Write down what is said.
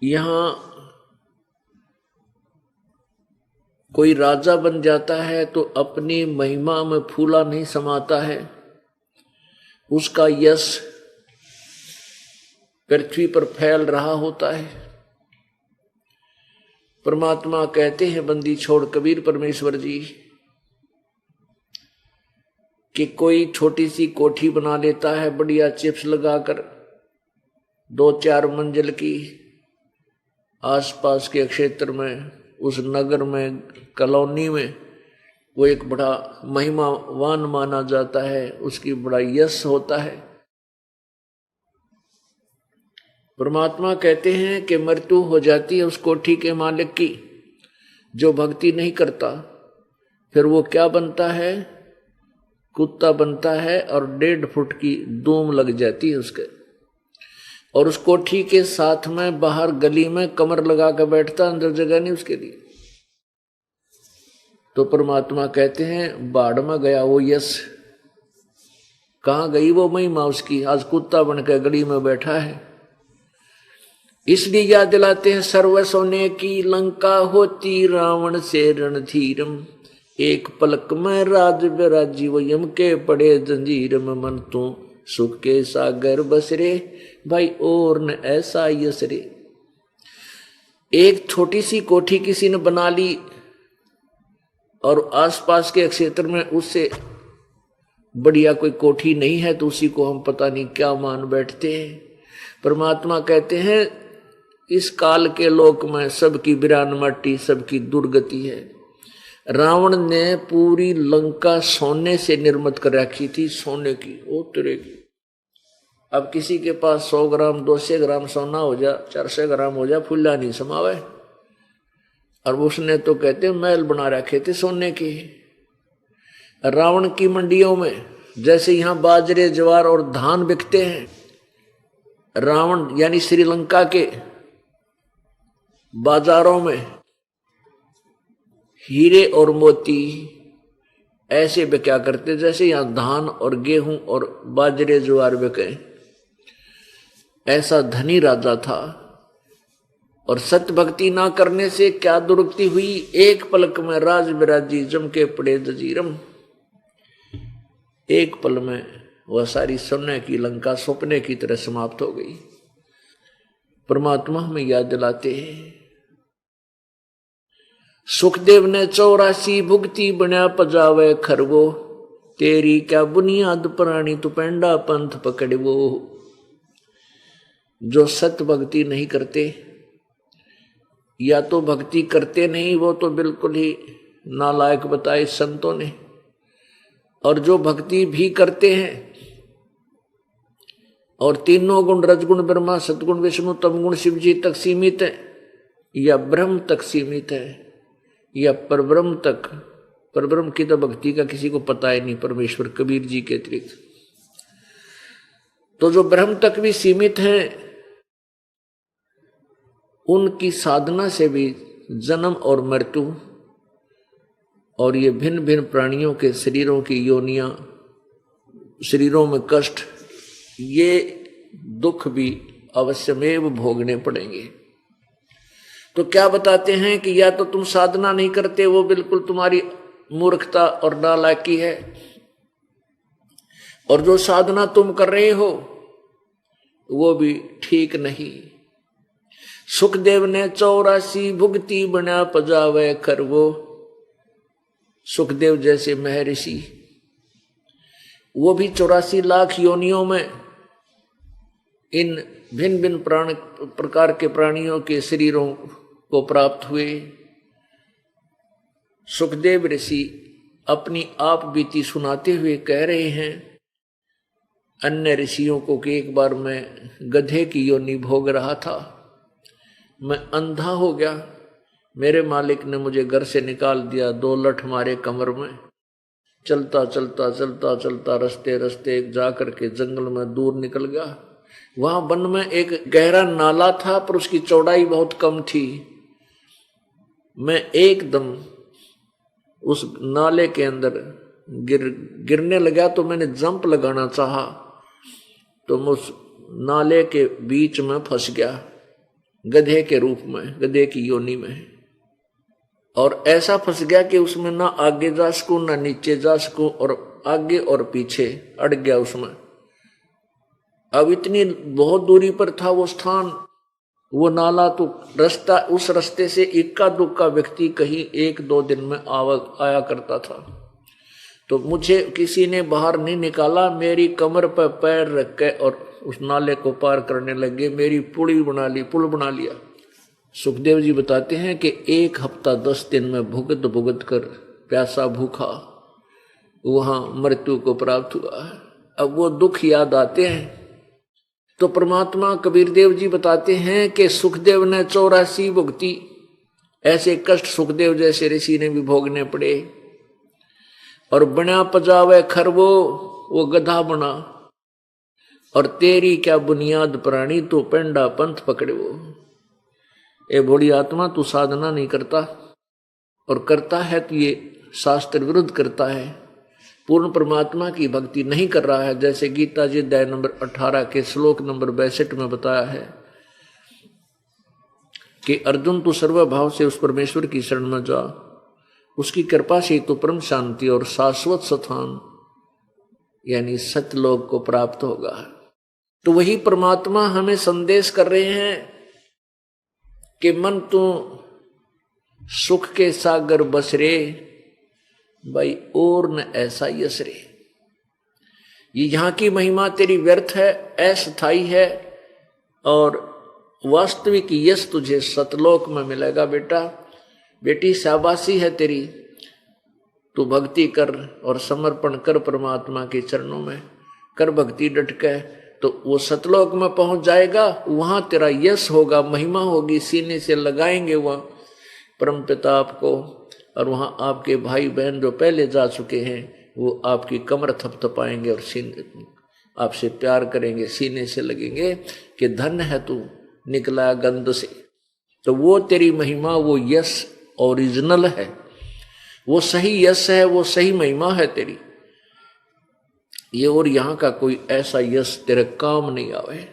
यहां कोई राजा बन जाता है तो अपनी महिमा में फूला नहीं समाता है, उसका यश पृथ्वी पर फैल रहा होता है। परमात्मा कहते हैं बंदी छोड़ कबीर परमेश्वर जी कि कोई छोटी सी कोठी बना लेता है बढ़िया चिप्स लगाकर 2-4 मंजिल की, आसपास के क्षेत्र में, उस नगर में, कॉलोनी में वो एक बड़ा महिमावान माना जाता है, उसकी बड़ा यश होता है। परमात्मा कहते हैं कि मृत्यु हो जाती है उस कोठी के मालिक की जो भक्ति नहीं करता, फिर वो क्या बनता है? कुत्ता बनता है और 1.5 फुट की दूम लग जाती है उसके, और उस कोठी के साथ में बाहर गली में कमर लगा कर बैठता, अंदर जगह नहीं उसके लिए। तो परमात्मा कहते हैं बाढ़ में गया वो यश, कहाँ गई वो महिमा उसकी? आज कुत्ता बनकर गली में बैठा है। इसलिए याद दिलाते हैं सर्व सोने की लंका होती रावण से रणधीरम, एक पलक में राज विराजी वो यम के पड़े जंजीर में, मन तू सुख के सागर बसरे भाई और न ऐसा यसरे। एक छोटी सी कोठी किसी ने बना ली और आसपास के क्षेत्र में उससे बढ़िया कोई कोठी नहीं है तो उसी को हम पता नहीं क्या मान बैठते हैं। परमात्मा कहते हैं इस काल के लोक में सबकी बिरान माटी, सबकी दुर्गति है। रावण ने पूरी लंका सोने से निर्मित कर रखी थी, सोने की, ओ तेरे की। अब किसी के पास 100 ग्राम 200 ग्राम सोना हो जा, 400 ग्राम हो जा, फुल्ला नहीं समावे। और उसने तो कहते महल बना रखे थे सोने के। रावण की मंडियों में जैसे यहां बाजरे ज्वार और धान बिकते हैं, रावण यानी श्रीलंका के बाजारों में हीरे और मोती ऐसे बिका करते जैसे यहां धान और गेहूं और बाजरे ज्वार बिके। ऐसा धनी राजा था। और सत्य भक्ति ना करने से क्या दुर्गति हुई? एक पलक में राज विराजी जम के पड़े जजीरम। एक पल में वह सारी सोने की लंका सपने की तरह समाप्त हो गई। परमात्मा हमें याद दिलाते हैं सुखदेव ने 84 भुगती बना पजावे खरगो, तेरी क्या बुनियाद प्राणी तू पेंडा पंथ पकड़वो। जो सत्य भक्ति नहीं करते या तो भक्ति करते नहीं, वो तो बिल्कुल ही नालायक बताए संतों ने। और जो भक्ति भी करते हैं और तीनों गुण रजगुण ब्रह्मा सतगुण विष्णु तमगुण शिव जी तक सीमित है या ब्रह्म तक सीमित है या परब्रह्म तक, परब्रह्म की तो भक्ति का किसी को पता ही नहीं परमेश्वर कबीर जी के अतिरिक्त। तो जो ब्रह्म तक भी सीमित हैं उनकी साधना से भी जन्म और मृत्यु और ये भिन्न भिन्न प्राणियों के शरीरों की योनियां, शरीरों में कष्ट, ये दुख भी अवश्यमेव भोगने पड़ेंगे। तो क्या बताते हैं कि या तो तुम साधना नहीं करते, वो बिल्कुल तुम्हारी मूर्खता और नालायकी है, और जो साधना तुम कर रहे हो वो भी ठीक नहीं। सुखदेव ने 84 भुगती बना पजावे खरगो। सुखदेव जैसे महर्षि वो भी 84 लाख योनियों में इन भिन्न भिन्न प्रकार के प्राणियों के शरीरों को प्राप्त हुए। सुखदेव ऋषि अपनी आप बीती सुनाते हुए कह रहे हैं अन्य ऋषियों को कि एक बार मैं गधे की योनि भोग रहा था, मैं अंधा हो गया, मेरे मालिक ने मुझे घर से निकाल दिया, 2 लठ मारे कमर में, चलता चलता चलता चलता रस्ते रस्ते जा करके जंगल में दूर निकल गया। वहां वन में एक गहरा नाला था पर उसकी चौड़ाई बहुत कम थी। मैं एकदम उस नाले के अंदर गिरने लगा तो मैंने जंप लगाना चाहा तो मैं उस नाले के बीच में फंस गया। गधे के रूप में, गधे की योनि में, और ऐसा फंस गया कि उसमें ना आगे जा सकूं ना नीचे जा सकूं, और आगे और पीछे अड़ गया उसमें। अब इतनी बहुत दूरी पर था वो स्थान, वो नाला, तो रास्ता, उस रास्ते से इक्का दुक्का व्यक्ति कहीं 1-2 दिन में आया करता था। तो मुझे किसी ने बाहर नहीं निकाला, मेरी कमर पर पैर रख के और उस नाले को पार करने लगे, मेरी पुल बना लिया। सुखदेव जी बताते हैं कि 1 हफ्ता 10 दिन में भुगत भुगत कर प्यासा भूखा वहां मृत्यु को प्राप्त हुआ है। अब वो दुख याद आते हैं तो परमात्मा कबीर देव जी बताते हैं कि सुखदेव ने 84 भुगती, ऐसे कष्ट सुखदेव जैसे ऋषि ने भी भोगने पड़े। और बना पजावे खरवो, वो गधा बना, और तेरी क्या बुनियाद प्राणी, तो पेंडा पंथ पकड़े वो। ए भोली आत्मा, तू साधना नहीं करता, और करता है तो ये शास्त्र विरुद्ध करता है, पूर्ण परमात्मा की भक्ति नहीं कर रहा है। जैसे गीता जी अध्याय नंबर 18 के श्लोक नंबर 62 में बताया है कि अर्जुन तू सर्वभाव से उस परमेश्वर की शरण में जा, उसकी कृपा से तो परम शांति और शाश्वत स्थान यानी सतलोक को प्राप्त होगा। तो वही परमात्मा हमें संदेश कर रहे हैं कि मन तू सुख के सागर बस रे भाई, और न ऐसा यश रे। ये यहाँ की महिमा तेरी व्यर्थ है, अस्थाई है, और वास्तविक यश तुझे सतलोक में मिलेगा। बेटा बेटी शाबाशी है तेरी, तू भक्ति कर और समर्पण कर परमात्मा के चरणों में, कर भक्ति डट के, तो वो सतलोक में पहुंच जाएगा। वहां तेरा यश होगा, महिमा होगी, सीने से लगाएंगे वह परम पिता आपको, और वहां आपके भाई बहन जो पहले जा चुके हैं वो आपकी कमर थपथपाएंगे और सीने आपसे प्यार करेंगे, सीने से लगेंगे कि धन्य है तू निकला गंध से। तो वो तेरी महिमा, वो यश ओरिजिनल है, वो सही यश है, वो सही महिमा है तेरी। ये और यहाँ का कोई ऐसा यश तेरे काम नहीं आवे।